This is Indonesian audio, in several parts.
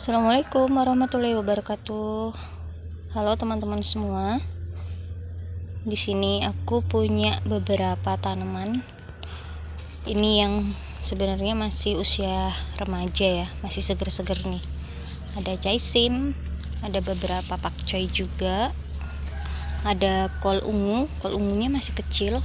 Assalamualaikum warahmatullahi wabarakatuh. Halo teman-teman semua. Di sini aku punya beberapa tanaman. Ini yang sebenarnya masih usia remaja ya, masih seger-seger nih. Ada jaisim, ada beberapa pakcoy juga. Ada kol ungu, kol ungunya masih kecil.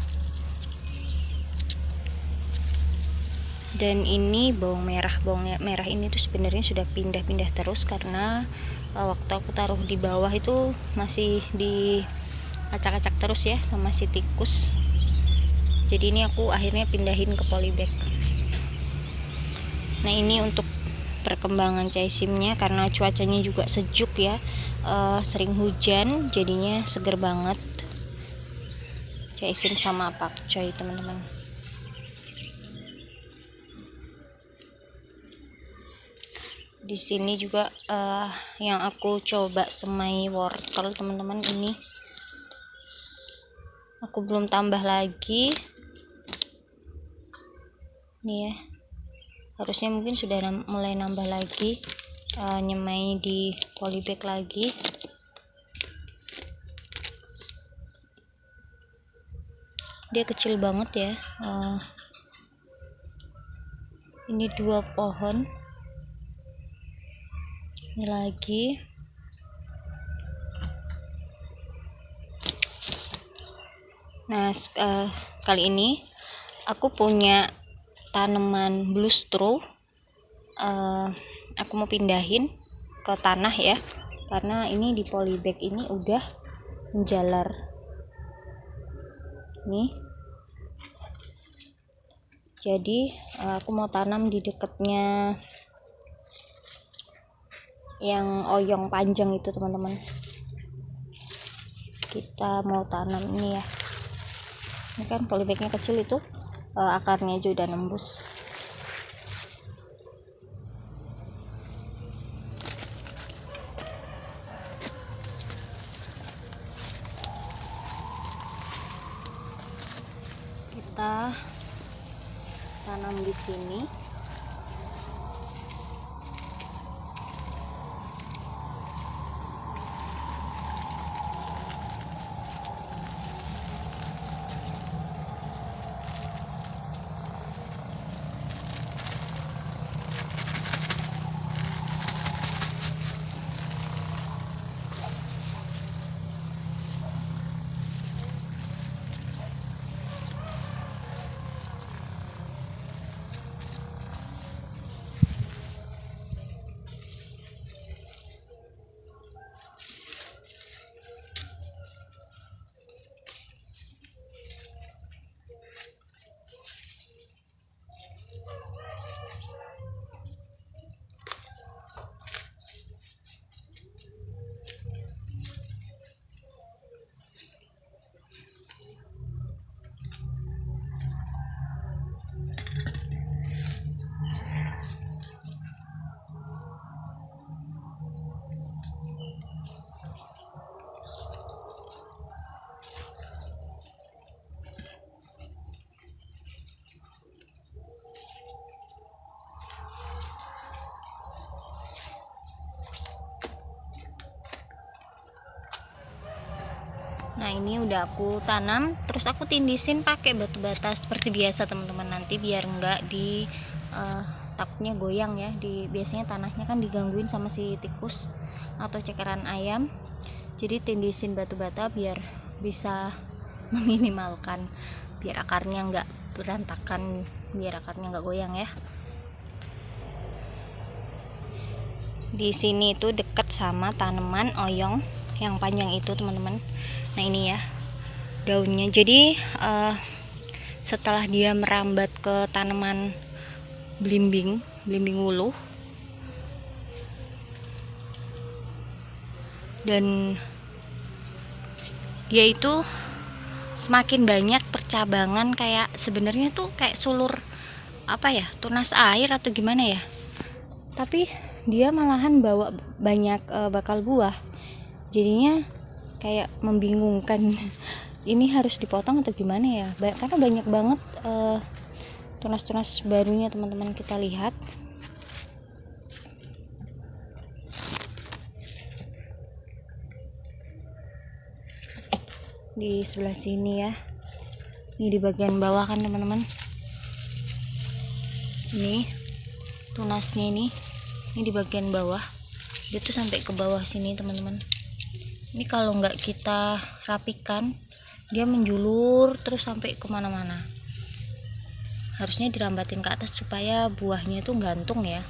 Dan ini bawang merah ini tuh sebenarnya sudah pindah-pindah terus karena waktu aku taruh di bawah itu masih diacak-acak terus ya sama si tikus. Jadi ini aku akhirnya pindahin ke polybag. Nah, ini untuk perkembangan jaisimnya karena cuacanya juga sejuk ya, sering hujan jadinya seger banget jaisim sama pakcoy teman-teman. Di sini juga yang aku coba semai wortel teman-teman, ini aku belum tambah lagi nih ya, harusnya mungkin sudah mulai nambah lagi, nyemai di polybag lagi. Dia kecil banget ya, ini 2 pohon. Ini lagi. Nah, kali ini aku punya tanaman blue straw. Aku mau pindahin ke tanah ya, karena ini di polybag ini udah menjalar nih. Jadi aku mau tanam di dekatnya yang oyong panjang itu teman-teman. Kita mau tanam ini ya, ini kan polybagnya kecil itu, akarnya aja udah nembus. Kita tanam di sini. Nah, ini udah aku tanam, terus aku tindisin pakai batu bata seperti biasa teman-teman, nanti biar enggak di takutnya goyang ya. Biasanya tanahnya kan digangguin sama si tikus atau cekeran ayam. Jadi tindisin batu bata biar bisa meminimalkan, biar akarnya enggak berantakan, biar akarnya enggak goyang ya. Di sini tuh deket sama tanaman oyong yang panjang itu teman-teman. Nah, ini ya daunnya. Jadi setelah dia merambat ke tanaman belimbing wuluh, dan dia itu semakin banyak percabangan, kayak sebenarnya tuh kayak sulur apa ya, tunas air atau gimana ya, tapi dia malahan bawa banyak bakal buah. Jadinya kayak membingungkan. Ini harus dipotong atau gimana ya, karena banyak banget tunas-tunas barunya teman-teman. Kita lihat di sebelah sini ya. Ini di bagian bawah kan teman-teman. Ini tunasnya ini di bagian bawah. Dia tuh sampai ke bawah sini teman-teman. Ini kalau nggak kita rapikan, dia menjulur terus sampai kemana-mana. Harusnya dirambatin ke atas supaya buahnya itu gantung ya.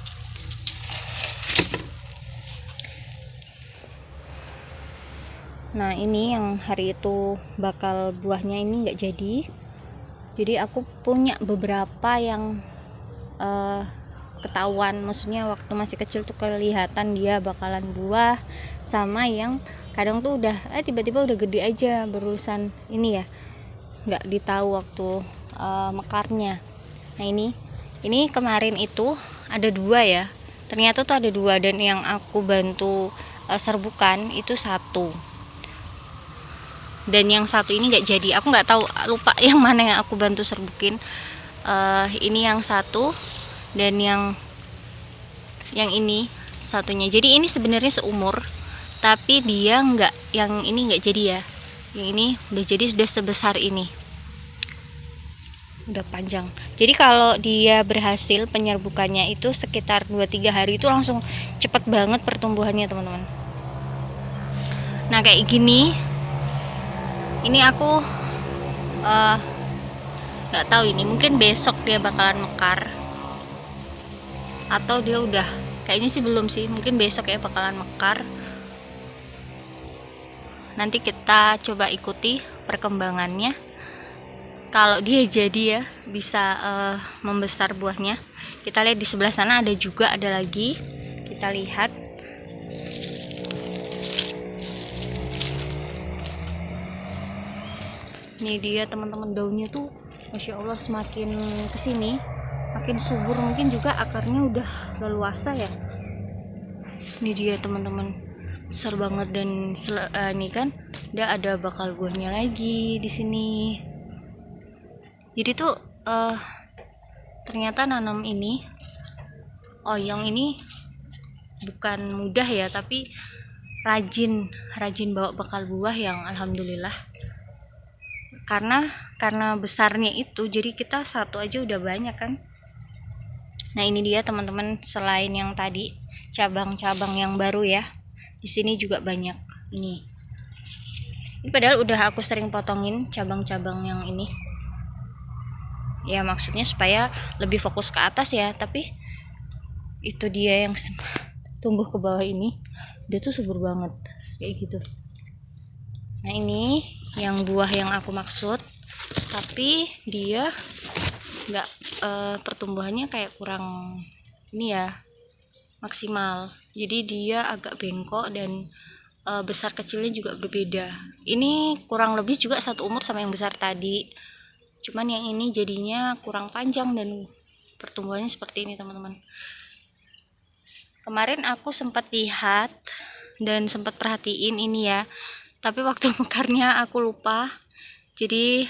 Nah ini yang hari itu bakal buahnya ini nggak jadi aku punya beberapa yang ketahuan, maksudnya waktu masih kecil tuh kelihatan dia bakalan buah, sama yang kadang tuh udah tiba-tiba udah gede aja berurusan ini ya, nggak ditahu waktu mekarnya. Nah ini kemarin itu ada 2 ya, ternyata tuh ada 2, dan yang aku bantu serbukan itu 1, dan yang 1 ini nggak jadi. Aku nggak tahu, lupa yang mana yang aku bantu serbukin. Ini yang 1 dan yang ini satunya. Jadi ini sebenarnya seumur, tapi dia nggak, yang ini nggak jadi ya. Yang ini udah jadi, sudah sebesar ini, udah panjang. Jadi kalau dia berhasil penyerbukannya itu sekitar 2-3 hari itu langsung cepet banget pertumbuhannya teman-teman. Nah kayak gini, ini aku nggak tahu, ini mungkin besok dia bakalan mekar atau dia udah, kayaknya sih belum sih, mungkin besok ya bakalan mekar. Nanti kita coba ikuti perkembangannya. Kalau dia jadi ya bisa membesar buahnya. Kita lihat di sebelah sana ada juga, ada lagi, kita lihat. Ini dia teman-teman, daunnya tuh Masya Allah semakin kesini makin subur, mungkin juga akarnya udah leluasa ya. Ini dia teman-teman, besar banget, dan ini kan dia ada bakal buahnya lagi di sini. Jadi tuh ternyata nanam ini oyong ini bukan mudah ya, tapi rajin bawa bakal buah yang alhamdulillah. Karena besarnya itu, jadi kita 1 aja udah banyak kan. Nah ini dia teman-teman, selain yang tadi cabang-cabang yang baru ya, di sini juga banyak. Ini padahal udah aku sering potongin cabang-cabang yang ini ya, maksudnya supaya lebih fokus ke atas ya, tapi itu dia yang tumbuh ke bawah ini, dia tuh subur banget kayak gitu. Nah ini yang buah yang aku maksud, tapi dia nggak pertumbuhannya kayak kurang ini ya, maksimal. Jadi dia agak bengkok dan besar kecilnya juga berbeda. Ini kurang lebih juga 1 umur sama yang besar tadi, cuman yang ini jadinya kurang panjang dan pertumbuhannya seperti ini teman-teman. Kemarin aku sempat lihat dan sempat perhatiin ini ya, tapi waktu mekarnya aku lupa. Jadi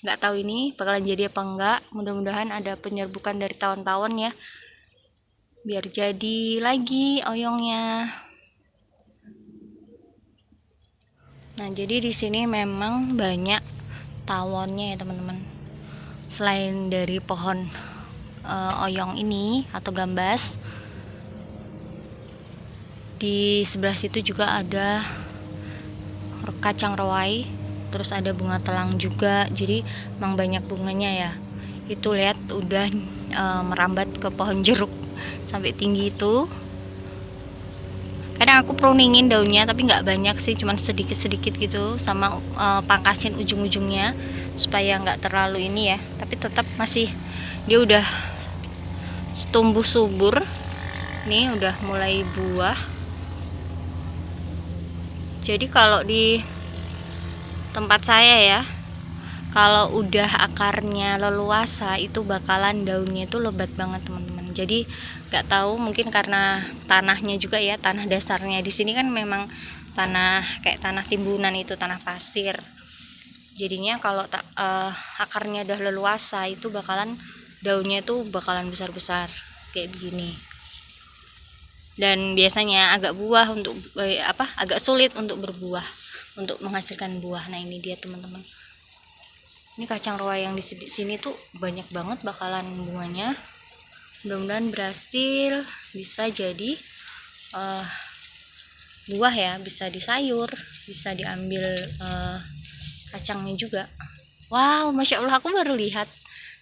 nggak tahu ini bakalan jadi apa enggak. Mudah-mudahan ada penyerbukan dari tawon-tawon ya, biar jadi lagi oyongnya. Nah jadi di sini memang banyak tawonnya ya teman-teman. Selain dari pohon oyong ini atau gambas, di sebelah situ juga ada kacang rowai, terus ada bunga telang juga. Jadi memang banyak bunganya ya. Itu lihat udah merambat ke pohon jeruk sampai tinggi itu. Kadang aku pruningin daunnya, tapi nggak banyak sih, cuman sedikit-sedikit gitu, sama pangkasin ujung-ujungnya supaya nggak terlalu ini ya. Tapi tetap masih, dia udah tumbuh subur. Nih udah mulai buah. Jadi kalau di tempat saya ya, kalau udah akarnya leluasa itu bakalan daunnya itu lebat banget teman-teman. Jadi nggak tahu, mungkin karena tanahnya juga ya, tanah dasarnya di sini kan memang tanah kayak tanah timbunan, itu tanah pasir. Jadinya kalau akarnya udah leluasa itu bakalan daunnya itu bakalan besar-besar kayak begini. Dan biasanya agak agak sulit untuk berbuah. untuk menghasilkan buah. Nah ini dia teman-teman, ini kacang roa yang di sini tuh banyak banget bakalan bunganya. Mudah-mudahan berhasil, bisa jadi buah ya, bisa disayur, bisa diambil kacangnya juga. Wow, masya Allah, aku baru lihat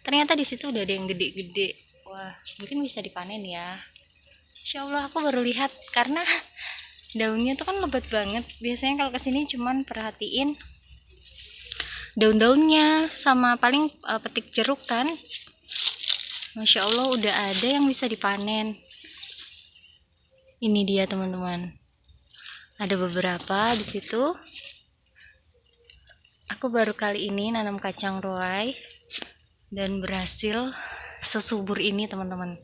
ternyata di situ udah ada yang gede-gede. Wah, mungkin bisa dipanen ya. Masya Allah, aku baru lihat karena daunnya tuh kan lebat banget. Biasanya kalau kesini cuman perhatiin daun-daunnya sama paling petik jeruk kan. Masya Allah, udah ada yang bisa dipanen. Ini dia teman-teman, ada beberapa di situ. Aku baru kali ini nanam kacang roai dan berhasil sesubur ini teman-teman.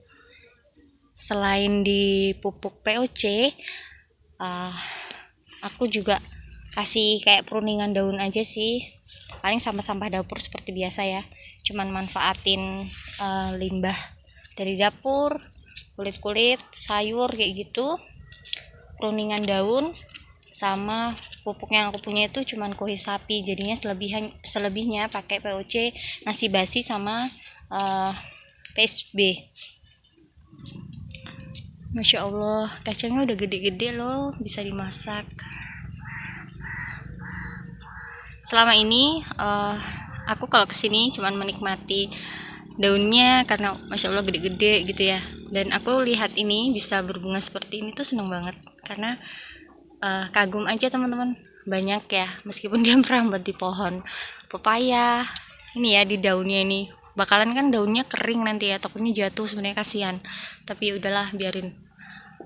Selain dipupuk POC, aku juga kasih kayak pruningan daun aja sih, paling sampah-sampah dapur seperti biasa ya. Cuman manfaatin limbah dari dapur, kulit-kulit sayur kayak gitu, pruningan daun, sama pupuk yang aku punya itu cuman kohi sapi. Jadinya selebihnya pakai POC, nasi basi sama PSB. Masya Allah, kacangnya udah gede-gede loh, bisa dimasak. Selama ini aku kalau kesini cuman menikmati daunnya karena masya Allah gede-gede gitu ya. Dan aku lihat ini bisa berbunga seperti ini tuh seneng banget, karena kagum aja teman-teman. Banyak ya, meskipun dia merambat di pohon pepaya ini ya, di daunnya ini bakalan kan daunnya kering nanti ya, takutnya jatuh sebenarnya, kasihan. Tapi udahlah, biarin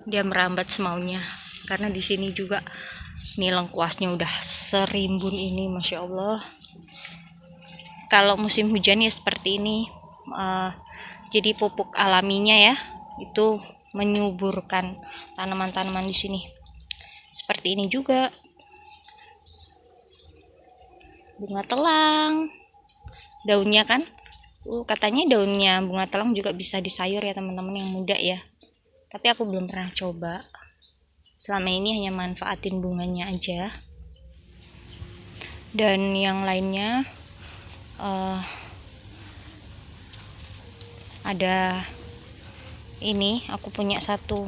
dia merambat semaunya, karena di sini juga nih lengkuasnya udah serimbun ini, masya Allah. Kalau musim hujan ya seperti ini, jadi pupuk alaminya ya, itu menyuburkan tanaman-tanaman di sini. Seperti ini juga bunga telang, daunnya kan katanya daunnya bunga telang juga bisa disayur ya teman-teman yang muda ya, tapi aku belum pernah coba. Selama ini hanya manfaatin bunganya aja. Dan yang lainnya ada ini, aku punya satu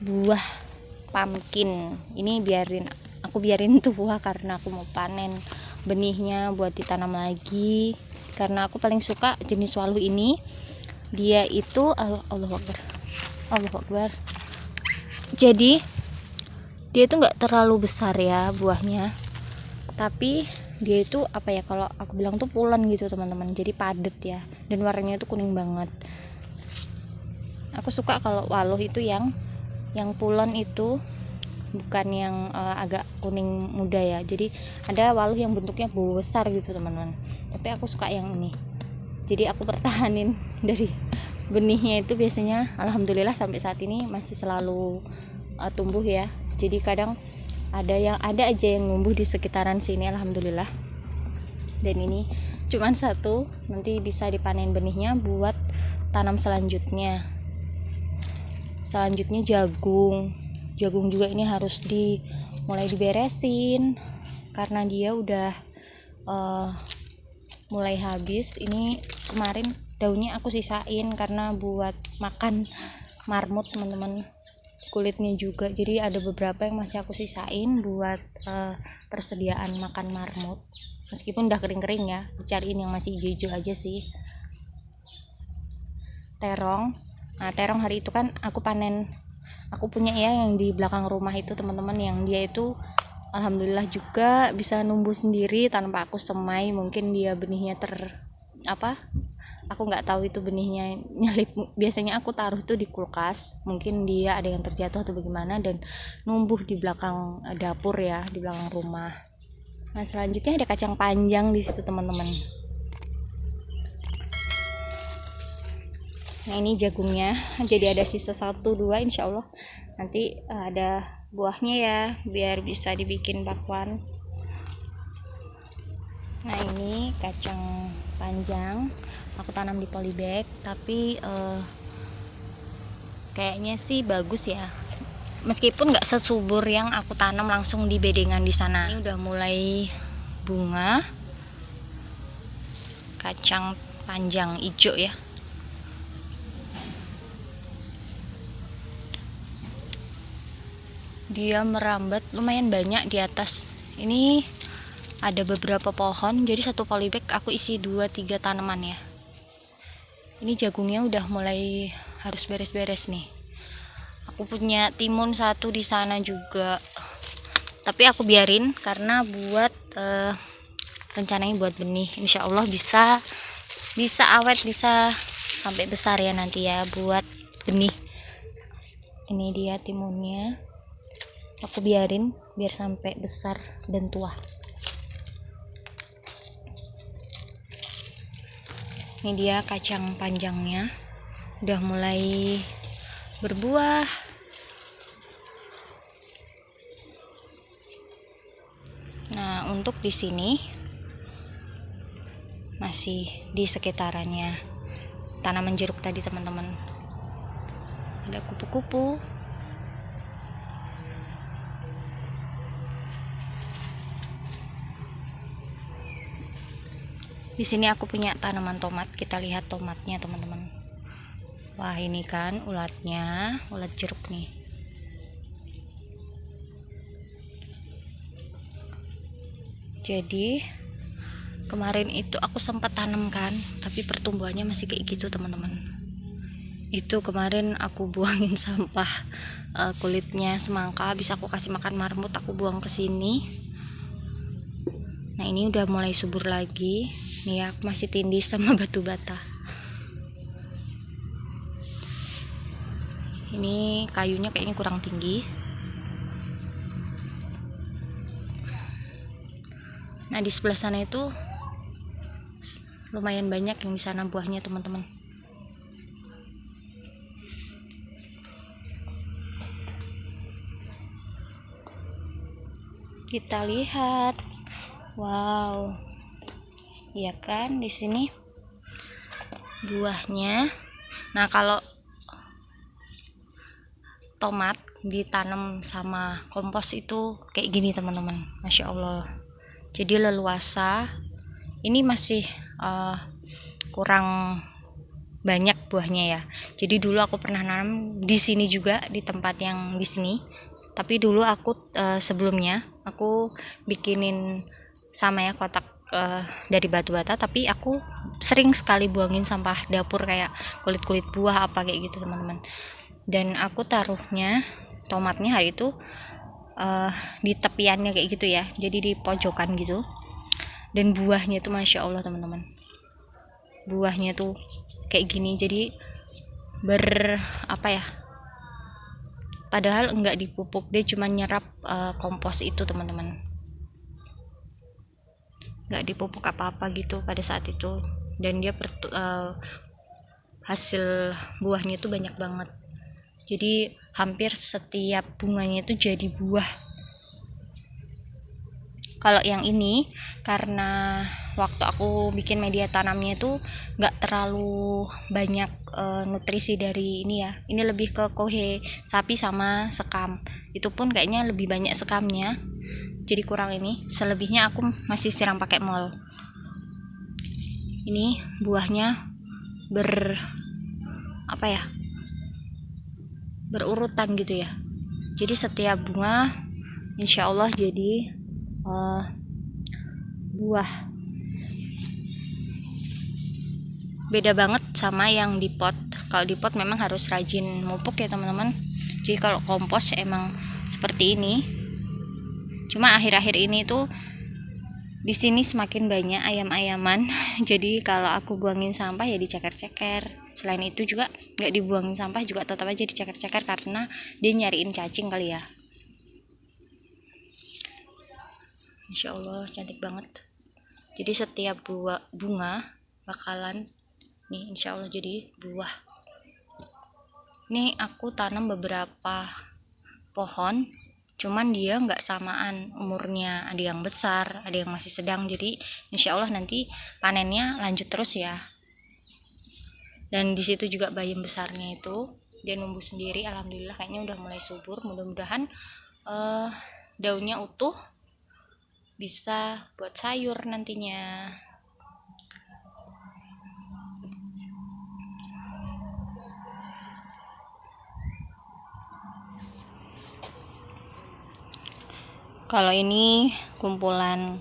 buah pumpkin. Ini aku biarin tua karena aku mau panen benihnya buat ditanam lagi, karena aku paling suka jenis waluh ini. Dia itu Allahu Akbar. Jadi dia itu nggak terlalu besar ya buahnya, tapi dia itu apa ya, kalau aku bilang tuh pulen gitu teman-teman, jadi padet ya, dan warnanya tuh kuning banget. Aku suka kalau waluh itu yang pulen itu, bukan yang agak kuning muda ya. Jadi ada waluh yang bentuknya besar gitu teman-teman, tapi aku suka yang ini. Jadi aku pertahanin dari benihnya itu, biasanya alhamdulillah sampai saat ini masih selalu tumbuh ya. Jadi kadang ada aja yang numbuh di sekitaran sini, alhamdulillah. Dan ini cuman satu, nanti bisa dipanen benihnya buat tanam selanjutnya. Jagung juga ini harus mulai diberesin karena dia udah mulai habis. Ini kemarin daunnya aku sisain karena buat makan marmut teman-teman, kulitnya juga. Jadi ada beberapa yang masih aku sisain buat persediaan makan marmut, meskipun udah kering-kering ya. Dicariin yang masih hijau-hijau aja sih. Terong, nah terong hari itu kan aku panen, aku punya ya yang di belakang rumah itu teman-teman, yang dia itu alhamdulillah juga bisa numbuh sendiri tanpa aku semai. Mungkin dia benihnya aku nggak tahu itu benihnya nyelip. Biasanya aku taruh tuh di kulkas, mungkin dia ada yang terjatuh atau bagaimana, dan numbuh di belakang dapur ya, di belakang rumah. Nah selanjutnya ada kacang panjang di situ teman-teman. Nah ini jagungnya, jadi ada sisa 1-2, insya Allah nanti ada buahnya ya, biar bisa dibikin bakwan. Nah ini kacang panjang aku tanam di polybag, tapi kayaknya sih bagus ya, meskipun nggak sesubur yang aku tanam langsung di bedengan di sana. Ini udah mulai bunga kacang panjang hijau ya. Dia merambat lumayan banyak di atas. Ini ada beberapa pohon, jadi satu polybag aku isi 2-3 tanaman ya. Ini jagungnya udah mulai harus beres-beres nih. Aku punya timun satu di sana juga, tapi aku biarin karena buat rencananya buat benih. Insya Allah bisa awet, bisa sampai besar ya nanti ya buat benih. Ini dia timunnya, aku biarin biar sampai besar dan tua. Ini dia kacang panjangnya udah mulai berbuah. Nah, untuk di sini masih di sekitarannya tanaman jeruk tadi teman-teman, ada kupu-kupu. Di sini aku punya tanaman tomat, kita lihat tomatnya teman-teman. Wah, ini kan ulatnya, ulat jeruk nih. Jadi kemarin itu aku sempat tanam kan, tapi pertumbuhannya masih kayak gitu teman-teman. Itu kemarin aku buangin sampah kulitnya semangka, bisa aku kasih makan marmut, aku buang ke sini. Nah, ini udah mulai subur lagi. Nih, aku masih tindih sama batu bata. Ini kayunya kayaknya kurang tinggi. Nah, di sebelah sana itu lumayan banyak yang di sana buahnya teman-teman. Kita lihat. Wow. Iya kan di sini buahnya. Nah, kalau tomat ditanam sama kompos itu kayak gini teman-teman, Masya Allah. Jadi leluasa. Ini masih kurang banyak buahnya ya. Jadi dulu aku pernah nanam di sini juga, di tempat yang di sini. Tapi dulu aku sebelumnya aku bikinin sama ya kotak dari batu bata, tapi aku sering sekali buangin sampah dapur kayak kulit-kulit buah apa kayak gitu teman-teman. Dan aku taruhnya tomatnya hari itu di tepiannya kayak gitu ya, jadi di pojokan gitu. Dan buahnya tuh Masya Allah teman-teman, buahnya tuh kayak gini. Jadi apa ya, padahal enggak dipupuk, dia cuma nyerap kompos itu teman-teman, enggak dipupuk apa-apa gitu pada saat itu. Dan dia hasil buahnya tuh banyak banget. Jadi hampir setiap bunganya itu jadi buah. Kalau yang ini karena waktu aku bikin media tanamnya itu nggak terlalu banyak nutrisi dari ini ya. Ini lebih ke kohe sapi sama sekam. Itu pun kayaknya lebih banyak sekamnya. Jadi kurang ini. Selebihnya aku masih siram pakai mol. Ini buahnya berurutan gitu ya. Jadi setiap bunga insya Allah jadi buah. Beda banget sama yang di pot. Kalau di pot memang harus rajin mupuk ya teman-teman. Jadi kalau kompos emang seperti ini. Cuma akhir-akhir ini tuh di sini semakin banyak ayam-ayaman. Jadi kalau aku buangin sampah ya diceker-ceker. Selain itu juga nggak dibuangin sampah juga tetap aja diceker-ceker karena dia nyariin cacing kali ya. Insya Allah cantik banget. Jadi setiap bunga bakalan nih insya Allah jadi buah. Ini aku tanam beberapa pohon, cuman dia nggak samaan umurnya, ada yang besar ada yang masih sedang. Jadi insya Allah nanti panennya lanjut terus ya. Dan disitu juga bayam besarnya itu dan numbuh sendiri. Alhamdulillah kayaknya udah mulai subur. Mudah-mudahan daunnya utuh, bisa buat sayur nantinya. Kalau ini kumpulan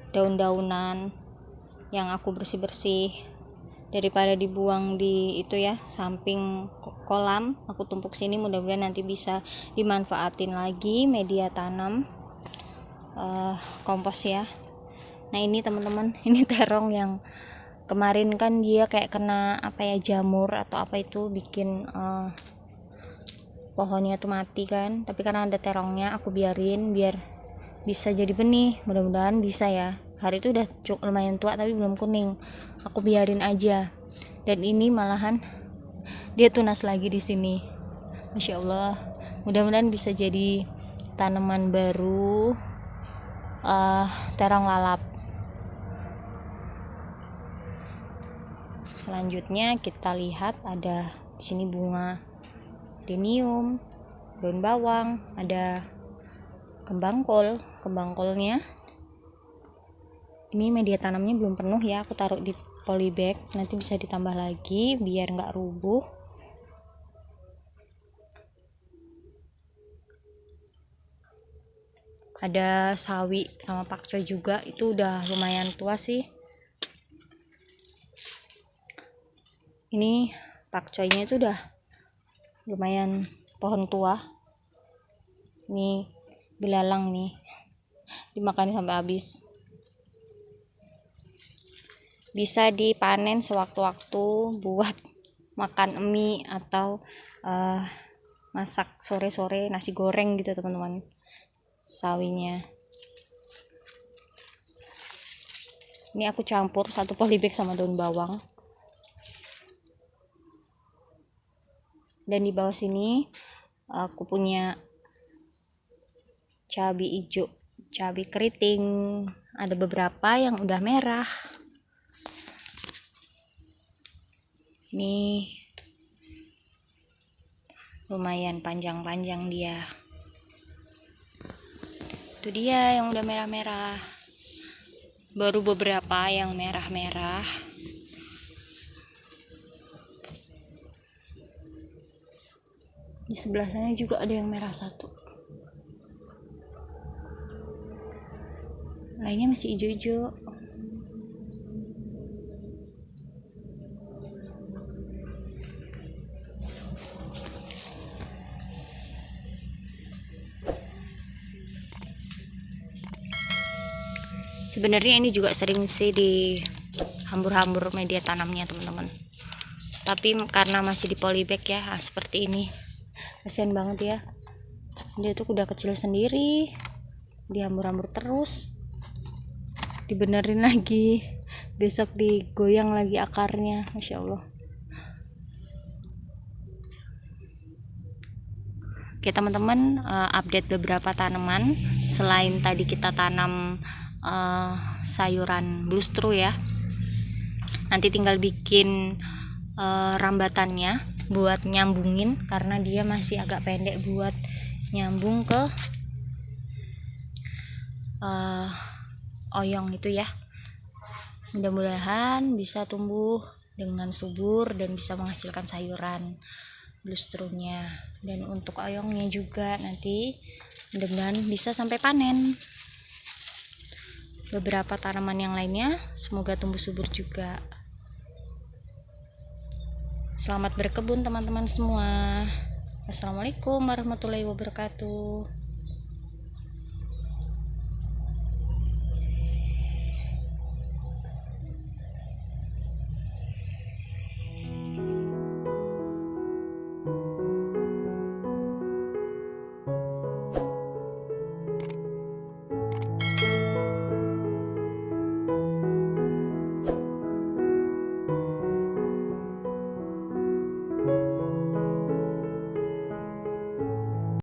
daun-daunan yang aku bersih-bersih daripada dibuang di itu ya, samping kolam, aku tumpuk sini. Mudah-mudahan nanti bisa dimanfaatin lagi media tanam, kompos ya. Nah ini teman-teman, ini terong yang kemarin kan dia kayak kena apa ya, jamur atau apa itu, bikin pohonnya tuh mati kan. Tapi karena ada terongnya, aku biarin biar bisa jadi benih. Mudah-mudahan bisa ya. Hari itu udah lumayan tua tapi belum kuning, aku biarin aja. Dan ini malahan dia tunas lagi di sini, masya Allah. Mudah-mudahan bisa jadi tanaman baru, terong lalap. Selanjutnya kita lihat ada di sini bunga adenium, daun bawang, ada kembang kol. Kembang kolnya ini media tanamnya belum penuh ya, aku taruh di polybag, nanti bisa ditambah lagi biar nggak rubuh. Ada sawi sama pakcoy juga, itu udah lumayan tua sih. Ini pakcoynya itu udah lumayan pohon tua. Ini belalang nih, dimakan sampai habis. Bisa dipanen sewaktu-waktu buat makan mie atau masak sore-sore nasi goreng gitu teman-teman, sawinya. Ini aku campur satu polybag sama daun bawang. Dan di bawah sini aku punya cabai hijau, cabai keriting, ada beberapa yang udah merah. Ini lumayan panjang-panjang dia. Itu dia yang udah merah-merah. Baru beberapa yang merah-merah. Di sebelah sana juga ada yang merah satu. Lainnya masih hijau-hijau. Sebenarnya ini juga sering sih di hambur-hambur media tanamnya teman-teman. Tapi karena masih di polybag ya, seperti ini. Kasian banget ya, dia tuh udah kecil sendiri, dihambur-hambur terus, dibenerin lagi, besok digoyang lagi akarnya, masya Allah. Oke teman-teman, update beberapa tanaman. Selain tadi kita tanam sayuran bluestro ya, nanti tinggal bikin rambatannya buat nyambungin, karena dia masih agak pendek buat nyambung ke oyong itu ya. Mudah-mudahan bisa tumbuh dengan subur dan bisa menghasilkan sayuran bluestronya. Dan untuk oyongnya juga nanti mudah-mudahan bisa sampai panen. Beberapa tanaman yang lainnya semoga tumbuh subur juga. Selamat berkebun teman-teman semua. Assalamualaikum warahmatullahi wabarakatuh.